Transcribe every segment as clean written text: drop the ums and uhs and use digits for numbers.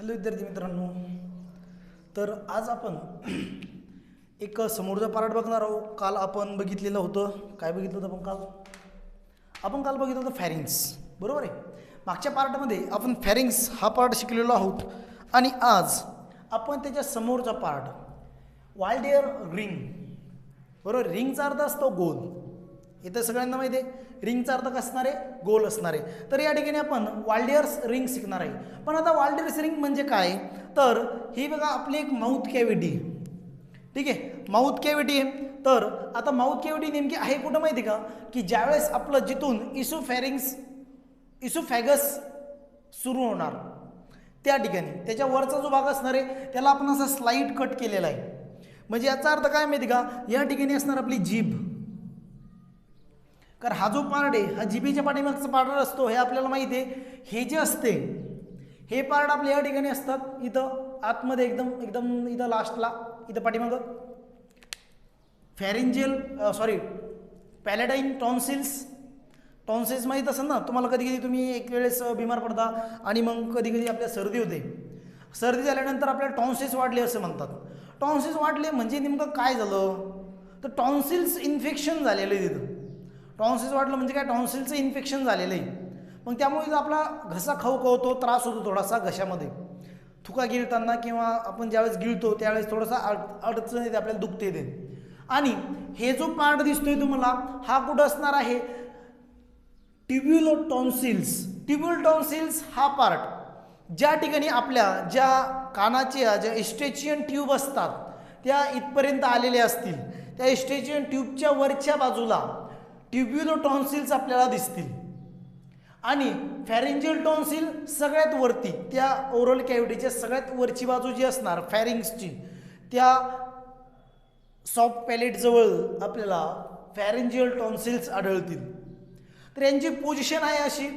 Hello विद्यार्थी मित्रांनो, तर आज आपण एक समोरचा पार्ट बघणार आहोत. काल आपण बघितलेलं होतं. काय बघितलं होतं आपण काल बघितलं होतं फॅरिंग्स, बरोबर आहे. मागच्या पार्टमध्ये आपण फॅरिंग्स हा पार्ट शिकलेलो आहोत आणि आज आपण त्याच्या समोरचा पार्ट वाल्डेयर रिंग, बरोबर. रिंगचा अर्थ असतो गोल. इथं सगळ्यांना माहिती आहे रिंगचा अर्थ कसं असणार आहे, गोल असणार आहे. तर या ठिकाणी आपण वाल्डेयर्स रिंग शिकणार आहे. पण आता वाल्डेयर्स रिंग म्हणजे काय, तर ही बघा आपली एक माउथ कॅव्हिटी, ठीक आहे, माउथ कॅव्हिटी आहे. तर आता माउथ कॅव्हिटी नेमकी आहे कुठं माहिती का, की ज्यावेळेस आपलं जिथून इसोफॅगस सुरू होणार त्या ठिकाणी त्याच्या वरचा जो भाग असणार आहे त्याला आपण असा स्लाइड कट केलेला आहे. म्हणजे याचा अर्थ काय माहिती का, या ठिकाणी असणार आपली जीभ. कारण हा जो पार्ट आहे हा जिभेच्या पाठीमागचा पार्ट असतो, हे आपल्याला माहिती आहे. हे जे असते हे पार्ट आपल्या या ठिकाणी असतात, इथं आतमध्ये एकदम इथं लास्टला, इथं पाठीमागं पॅलेटाईन टॉन्सिल्स माहीत असेल ना तुम्हाला. कधी तुम्ही एक वेळेस बिमार पडता आणि मग कधी आपल्या सर्दी होते. सर्दी झाल्यानंतर आपल्याला टॉन्सिल्स वाढले असं म्हणतात. टॉन्सिल्स वाढले म्हणजे नेमकं काय झालं, तर टॉन्सिल्स इन्फेक्शन झालेलं आहे तिथं. टॉन्सिल्स वाढलं म्हणजे काय, टॉन्सिलचं इन्फेक्शन झालेलं आहे. मग त्यामुळे आपला घसा खवखवतो, त्रास होतो थोडासा घशामध्ये, थुका गिळताना किंवा आपण ज्यावेळेस गिळतो त्यावेळेस थोडासा अडचण येते, आपल्याला दुखते ते. आणि हे जो पार्ट दिसतोय तुम्हाला हा कुठं असणार आहे, ट्युब्युलो टॉन्सिल्स हा पार्ट ज्या ठिकाणी आपल्या ज्या कानाच्या ज्या इस्टेचियन ट्यूब असतात त्या इथपर्यंत आलेल्या असतील, त्या इस्टेचियन ट्यूबच्या वरच्या बाजूला ट्युब्युलो टॉन्सिल्स आपल्याला दिसतील. आणि फॅरिंजियल टॉन्सिल सगळ्यात वरती, त्या ओरल कॅव्हिटीच्या सगळ्यात वरची बाजू जी असणार फॅरिंग्सची, त्या सॉफ्ट पॅलेट जवळ आपल्याला फॅरिंजियल टॉन्सिल्स आढळतील. तर यांची पोझिशन आहे अशी,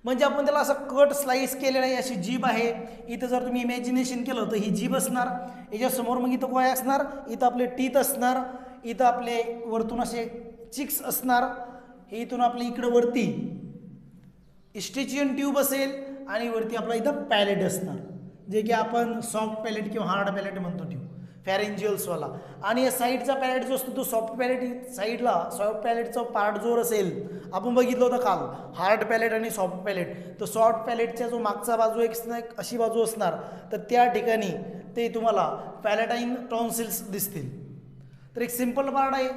म्हणजे आपण त्याला असं कट स्लाइस केलेलं आहे. अशी जीभ आहे इथं, जर तुम्ही इमॅजिनेशन केलं तर ही जीभ असणार. याच्यासमोर मग इथं काय असणार, इथं आपले टीथ असणार, इथं आपले वरतून असे चिक्स असणार, हे इथून आपल्या इकडं वरती इस्टेचियन ट्यूब असेल आणि वरती आपला इथं पॅलेट असणार, जे की आपण सॉफ्ट पॅलेट किंवा हार्ड पॅलेट म्हणतो ट्यूब, फॅरेंजियल्सवाला. आणि या साईडचा पॅलेट जो असतो तो सॉफ्ट पॅलेट, साईडला सॉफ्ट पॅलेटचा पार्ट जो असेल आपण बघितलं होतं काल, हार्ड पॅलेट आणि सॉफ्ट पॅलेट. तर सॉफ्ट पॅलेटच्या जो मागचा बाजू एक अशी बाजू असणार, तर त्या ठिकाणी ते तुम्हाला पॅलेटाईन टॉन्सिल्स दिसतील. तर एक सिम्पल पार्ट आहे,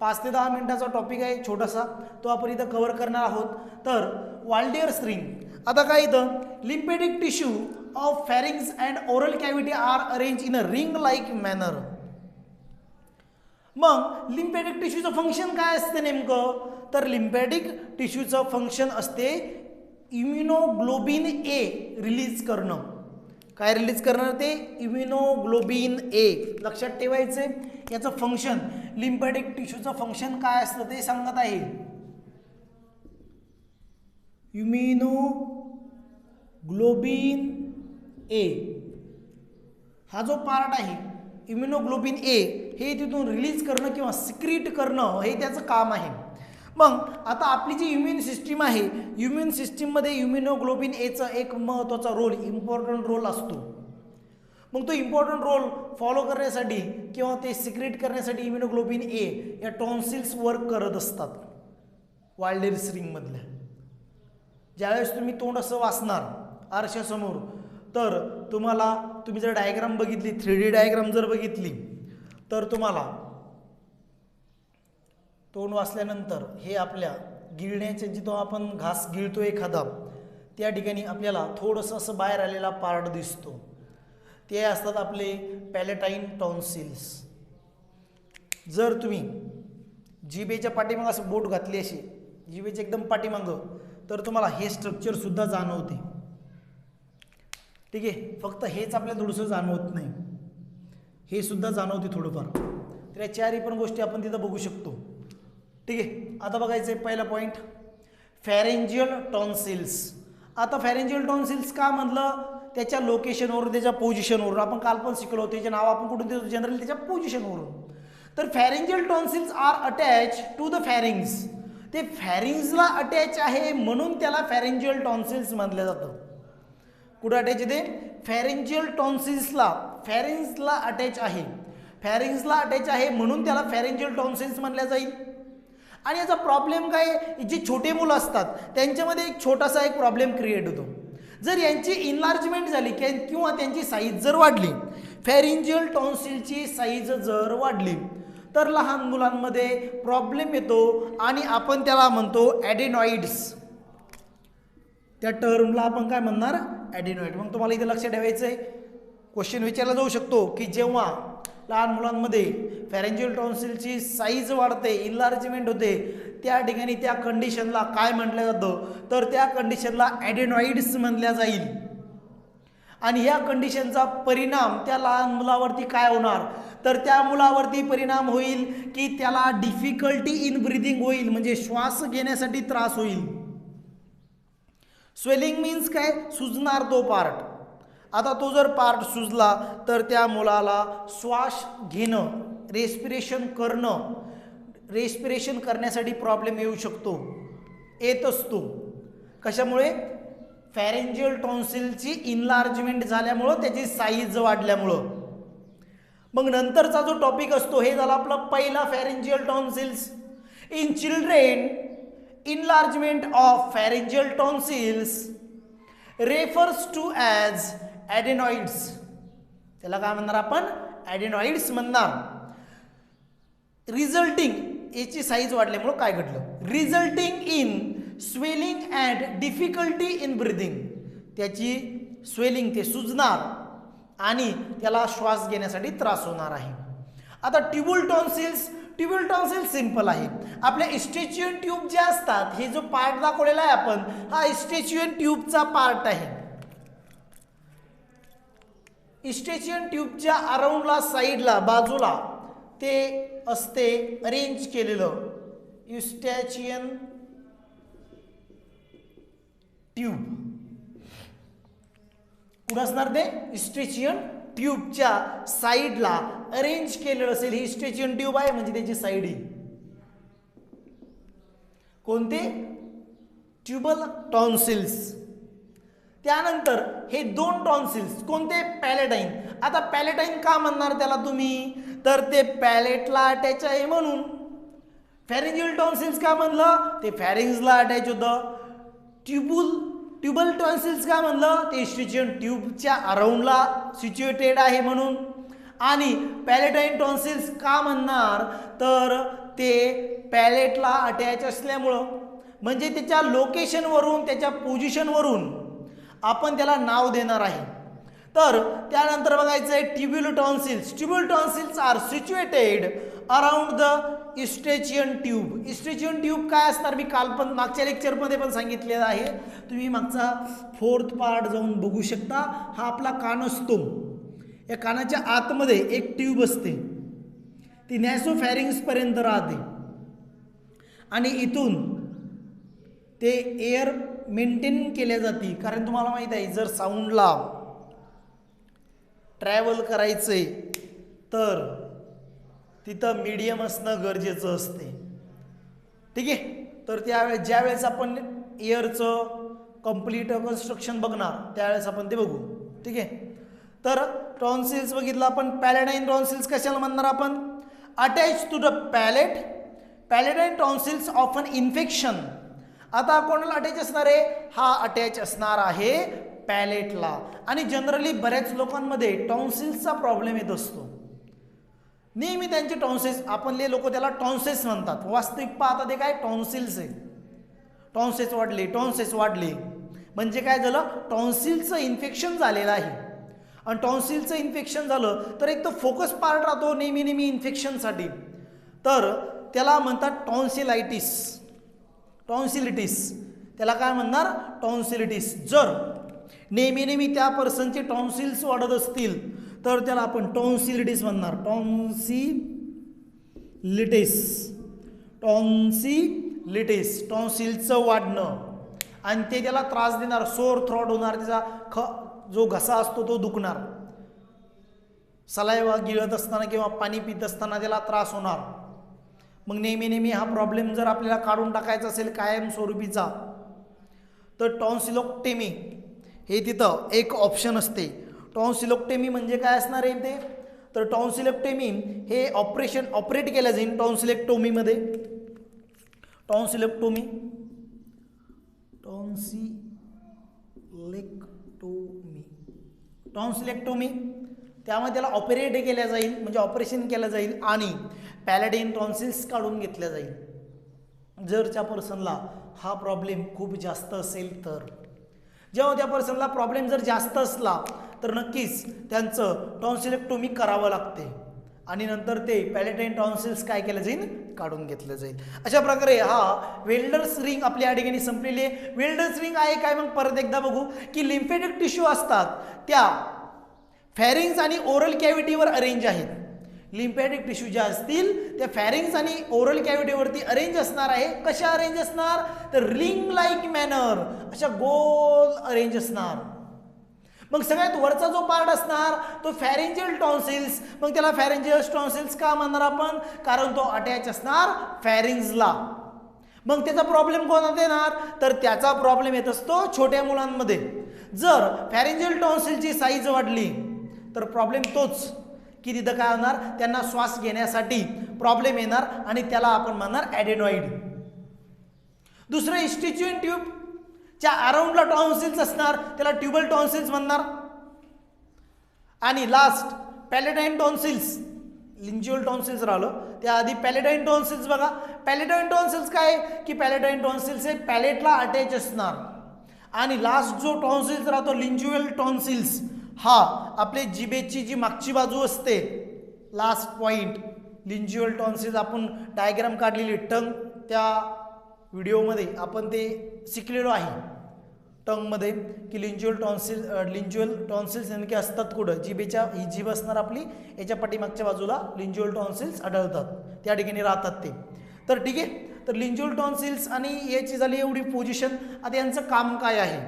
5 ते 10 मिनिटाचा टॉपिक आहे छोटासा, तो आपण इथं कव्हर करणार आहोत. तर वाल्डेयर्स रिंग, आता काय इथं, lymphatic tissue of pharynx and oral cavity are arrange in a ring like manner. मग लिम्फेटिक टिश्यूचं फंक्शन काय असते नेमकं, तर लिम्फेटिक टिश्यूचं फंक्शन असते इम्युनोग्लोबिन ए रिलीज करणं. काय रिलीज करणार, ते इम्युनोग्लोबिन ए. लक्षात ठेवायचे याचं फंक्शन, लिम्फॅटिक टिश्यूचं फंक्शन काय असतं ते सांगत आहे. इम्युनोग्लोबिन ए हा जो पार्ट आहे, इम्युनोग्लोबिन ए हे तिथून रिलीज करणं किंवा सिक्रीट करणं हे त्याचं काम आहे. मग आता आपली जी इम्युन सिस्टीम आहे, इम्युन सिस्टीममध्ये इम्युनोग्लोबिन एचा एक महत्त्वाचा रोल, इम्पॉर्टंट रोल असतो. मग तो इम्पॉर्टंट रोल फॉलो करण्यासाठी किंवा ते सिक्रेट करण्यासाठी इम्युनोग्लोबिन ए या टॉन्सिल्स वर्क करत असतात. वाल्डेयर्स रिंगमधल्या ज्यावेळेस तुम्ही तोंड असं वाचणार आरशासमोर, तर तुम्ही जर डायग्राम बघितली, 3D डायग्राम जर बघितली, तर तुम्हाला तोंड वाचल्यानंतर हे आपल्या गिळण्याचे, जिथं आपण घास गिळतो एखादा, त्या ठिकाणी आपल्याला थोडंसं असं बाहेर आलेला पार्ट दिसतो. ते असतात आपले पॅलेटाईन टॉन्सिल्स. जर तुम्ही जिभेच्या पाठीमागं असं बोट घातली अशी जिभेच्या एकदम पाठीमागं, तर तुम्हाला हे स्ट्रक्चर सुद्धा जाणवते, ठीक आहे. फक्त हेच आपल्याला थोडंसं जाणवत नाही, हे सुद्धा जाणवते थोडंफार. तर या चारही पण गोष्टी आपण तिथं बघू शकतो, ठीक आहे. आता बघायचं आहे पहिला पॉईंट, फॅरेंजियल टॉन्सिल्स. आता फॅरेंजियल टॉन्सिल्स का म्हटलं, त्याच्या लोकेशनवरून, त्याच्या पोझिशनवरून. आपण काल पण शिकलो, त्याचे नाव आपण कुठून देतो, जनरली त्याच्या पोझिशनवरून. तर pharyngeal tonsils are attach to the pharynx. ते फॅरिंग्सला अटॅच आहे म्हणून त्याला फॅरेंजियल टॉन्सिल्स म्हटलं जातं. कुठं अटॅच येते? फॅरेंजियल टॉन्सिल्सला, फॅरेंजला अटॅच आहे, फॅरेंजला अटॅच आहे म्हणून त्याला फॅरेंजियल टॉन्सिल्स म्हणल्या जाईल. आणि याचा प्रॉब्लेम काय? जे छोटे मुलं असतात त्यांच्यामध्ये एक छोटासा एक प्रॉब्लेम क्रिएट होतो. जर यांची इनलार्जमेंट झाली किंवा त्यांची साईज जर वाढली, फॅरेंजियल टॉन्सिलची साईज जर वाढली तर लहान मुलांमध्ये प्रॉब्लेम येतो आणि आपण त्याला म्हणतो ॲडेनॉइड्स. त्या टर्मला आपण काय म्हणणार? ॲडेनॉइड. मग तुम्हाला इथे लक्ष ठेवायचं आहे, क्वेश्चन विचारला जाऊ शकतो की जेव्हा लहान मुलांमध्ये फॅरेंजियल टॉन्सिलची साईज वाढते, इनलार्जमेंट होते, त्या ठिकाणी त्या कंडिशनला काय म्हटलं जातं? तर त्या कंडिशनला ॲडेनॉइड्स म्हणल्या जाईल. आणि या कंडिशनचा परिणाम त्या लहान मुलावरती काय होणार? तर त्या मुलावरती परिणाम होईल की त्याला डिफिकल्टी इन ब्रीदिंग होईल, म्हणजे श्वास घेण्यासाठी त्रास होईल. स्वेलिंग मीन्स काय? सुजणार तो पार्ट. आता तो जर पार्ट सुजला तर त्या मुलाला श्वास घेणं, रेस्पिरेशन करणं, रेस्पिरेशन करण्यासाठी प्रॉब्लेम येऊ शकतो, येत असतो. कशामुळे? फॅरेंजियल टॉन्सिलची इनलार्जमेंट झाल्यामुळं, त्याची साईज वाढल्यामुळं. मग नंतरचा जो टॉपिक असतो हे झाला आपला पहिला, pharyngeal tonsils. In children enlargement of pharyngeal tonsils refers to as adenoids. त्याला काय म्हणणार आपण? ॲडेनॉइड्स म्हणणार. रिझल्टिंग, याची साईज वाढल्यामुळं काय घडलं? Resulting in swelling and difficulty in breathing. त्याची स्वेलिंग, ते सुजणार आणि त्याला श्वास घेण्यासाठी त्रास होणार आहे. आता ट्युबुल टॉन्सिल्स, ट्युबुल टॉन्सिल्स सिंपल आहे. आपल्या इस्टेचियन ट्यूब ज्या असतात, हे जो पार्ट दाखवलेला आहे आपण, हा इस्टेचियन ट्यूबचा पार्ट आहे. इस्टेचियन ट्यूबच्या अराउंडला, साईडला, बाजूला ते असते अरेंज केलेलं इस्टेचियन ट्यूब. कुठं असणार ते? इस्टेचियन ट्यूबच्या साईडला अरेंज केलेलं असेल. ही इस्टेचियन ट्यूब आहे म्हणजे त्याची साईड ही. कोणते? Tubal tonsils. त्यानंतर हे दोन टॉन्सिल्स कोणते? पॅलेटाईन. आता पॅलेटाईन का म्हणणार त्याला तुम्ही? तर ते पॅलेटला अटॅच आहे म्हणून. फॅरेंजियल टॉन्सिल्स का म्हणलं? ते फॅरिंग्सला अटॅच होतं. ट्युबल टॉन्सिल्स का म्हणलं? ते इस्टेचियन ट्यूबच्या अराउंडला सिच्युएटेड आहे म्हणून. आणि पॅलेटाईन टॉन्सिल्स का म्हणणार? तर ते पॅलेटला अटॅच असल्यामुळं, म्हणजे त्याच्या लोकेशनवरून, त्याच्या पोझिशनवरून आपण त्याला नाव देणार आहे. तर त्यानंतर बघायचं आहे tubal tonsils. Tubal tonsils are situated around the Eustachian tube. Eustachian tube काय असणार? मी काल पण मागच्या लेक्चरमध्ये पण सांगितलेलं आहे. तुम्ही मागचा 4th पार्ट जाऊन बघू शकता. हा आपला कान असतो. या कानाच्या आतमध्ये एक ट्यूब असते, ती नॅसोफॅरिंग्सपर्यंत राहते आणि इथून ते एअर मेंटेन केल्या जाते. कारण तुम्हाला माहीत आहे, जर साऊंडला ट्रॅव्हल करायचंय तर तिथं मीडियम असणं गरजेचं असते. ठीक आहे. तर त्यावेळेस ज्यावेळेस आपण एअरचं कंप्लीट कन्स्ट्रक्शन बघणार त्यावेळेस आपण ते बघू. ठीक आहे. तर टॉन्सिल्स बघितलं आपण. पॅलेटाईन टॉन्सिल्स कशाला म्हणणार आपण? Attach to the palate. Palatine tonsils of an infection. आता कोणाला अटॅच असणार आहे? हा अटॅच असणार आहे पॅलेटला. आणि जनरली बऱ्याच लोकांमध्ये टॉन्सिल्सचा प्रॉब्लेम येत असतो. नेहमी त्यांचे टॉन्सिल्स, आपणले लोक त्याला टॉन्सिल्स म्हणतात. वास्तविक पाहता ते काय? टॉन्सिल्स आहे. टॉन्सिल्स वाढले, टॉन्सिल्स वाढले म्हणजे काय झालं? टॉन्सिलचं इन्फेक्शन झालेलं आहे. आणि टॉन्सिलचं इन्फेक्शन झालं तर एक तर फोकस पार्ट राहतो नेहमी इन्फेक्शनसाठी, तर त्याला म्हणतात टॉन्सिलायटिस. टॉन्सिलिटिस त्याला काय म्हणणार? टॉन्सिलिटिस. जर नेहमी त्या पर्सनचे टॉन्सिल्स वाढत असतील तर त्याला आपण टॉन्सिलिटिस म्हणणार. टॉन्सिलिटिस टॉन्सिलचं वाढणं आणि ते त्याला त्रास देणार, सोर थ्रॉट होणार, त्याचा जो घसा असतो तो दुखणार, सलाइवा गिळत असताना किंवा पाणी पित असताना त्याला त्रास होणार. मग नेहमी हा प्रॉब्लेम जर आपल्याला काढून टाकायचा असेल कायम स्वरूपीचा तर टॉन्सिलोक्टेमी हे तिथं एक ऑप्शन असते. टॉन्सिलोक्टेमी म्हणजे काय असणार आहे ते, तर टॉन्सिलोक्टेमी हे ऑपरेट केलं जाईल टॉन्सिलेक्टोमीमध्ये. टॉन्सिलेक्टोमी त्यामध्ये त्याला ऑपरेट केल्या जाईल, म्हणजे ऑपरेशन केलं जाईल आणि पॅलेटाईन टॉन्सिल्स काढून घेतल्या जाईल. जर त्या पर्सनला हा प्रॉब्लेम खूप जास्त असेल तर, जेव्हा त्या पर्सनला प्रॉब्लेम जर जास्त असला तर नक्कीच त्यांचं टॉन्सिलेक्टोमी करावं लागते आणि नंतर ते पॅलेटाईन टॉन्सिल्स काय केलं जाईल, काढून घेतलं जाईल. अशा प्रकारे हा वेल्डर्स रिंग आपल्या या ठिकाणी संपलेली आहे. वेल्डर्स रिंग आहे काय, मग परत एकदा बघू की लिम्फेटिक टिश्यू असतात त्या फॅरिंग्स आणि ओरल कॅव्हिटीवर अरेंज आहेत. लिम्फॅटिक टिश्यू ज्या असतील त्या फॅरिंग्स आणि ओरल कॅव्हिटीवरती अरेंज असणार आहे. कशा अरेंज असणार, तर रिंग लाईक मॅनर, अशा गोल अरेंज असणार. मग सगळ्यात वरचा जो पार्ट असणार तो फॅरेंजियल टॉन्सिल्स. मग त्याला फॅरेंजियल टॉन्सिल्स का म्हणणार आपण, कारण तो अटॅच असणार फॅरिंग्सला. मग त्याचा प्रॉब्लेम कोणात येणार, तर त्याचा प्रॉब्लेम येत असतो छोट्या मुलांमध्ये. जर फॅरेंजियल टॉन्सिलची साईज वाढली तर प्रॉब्लेम तोच की तिथं काय होणार, त्यांना श्वास घेण्यासाठी प्रॉब्लेम येणार आणि त्याला आपण म्हणणार ॲडेनॉइड. दुसरं इस्टिच्युएन ट्यूब च्या अराउंडला टॉन्सिल्स असणार, त्याला ट्युबल टॉन्सिल्स म्हणणार. आणि लास्ट पॅलेटाईन टॉन्सिल्स, लिंजिओल टॉन्सिल्स राहिलं त्याआधी पॅलेटाईन टॉन्सिल्स बघा. पॅलेटाईन टॉन्सिल्स काय की पॅलेटाईन टॉन्सिल्स हे पॅलेटला अटॅच असणार. आणि लास्ट जो टॉन्सिल्स राहतो लिंजिओल टॉन्सिल्स, हा आपले जिभेची जी मागची बाजू असते, लास्ट पॉइंट लिंजिओल टॉन्सिल्स. आपण डायग्राम काढलेली टंग त्या व्हिडिओमध्ये आपण ते शिकलेलो आहे टंगमध्ये की लिंजिओल टॉन्सिल्स नेमके असतात कुठं, जिभेच्या, ही जीभ असणार आपली, याच्या पाठीमागच्या बाजूला लिंजिओल टॉन्सिल्स आढळतात, त्या ठिकाणी राहतात ते. तर ठीक आहे, तर लिंजिओल टॉन्सिल्स आणि याची झाली एवढी पोझिशन. आता यांचं काम काय आहे,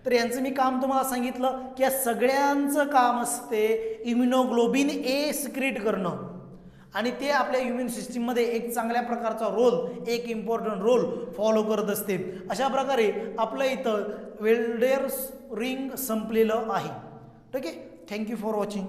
तर यांचं मी काम तुम्हाला सांगितलं की या सगळ्यांचं काम असते इम्युनोग्लोबिन ए सिक्रेट करणं आणि ते आपल्या इम्युन सिस्टीममध्ये एक चांगल्या प्रकारचा रोल, एक इम्पॉर्टंट रोल फॉलो करत असते. अशा प्रकारे आपलं इथं वेल्डर्स रिंग संपलेलं आहे. ठीक आहे, थँक्यू फॉर वॉचिंग.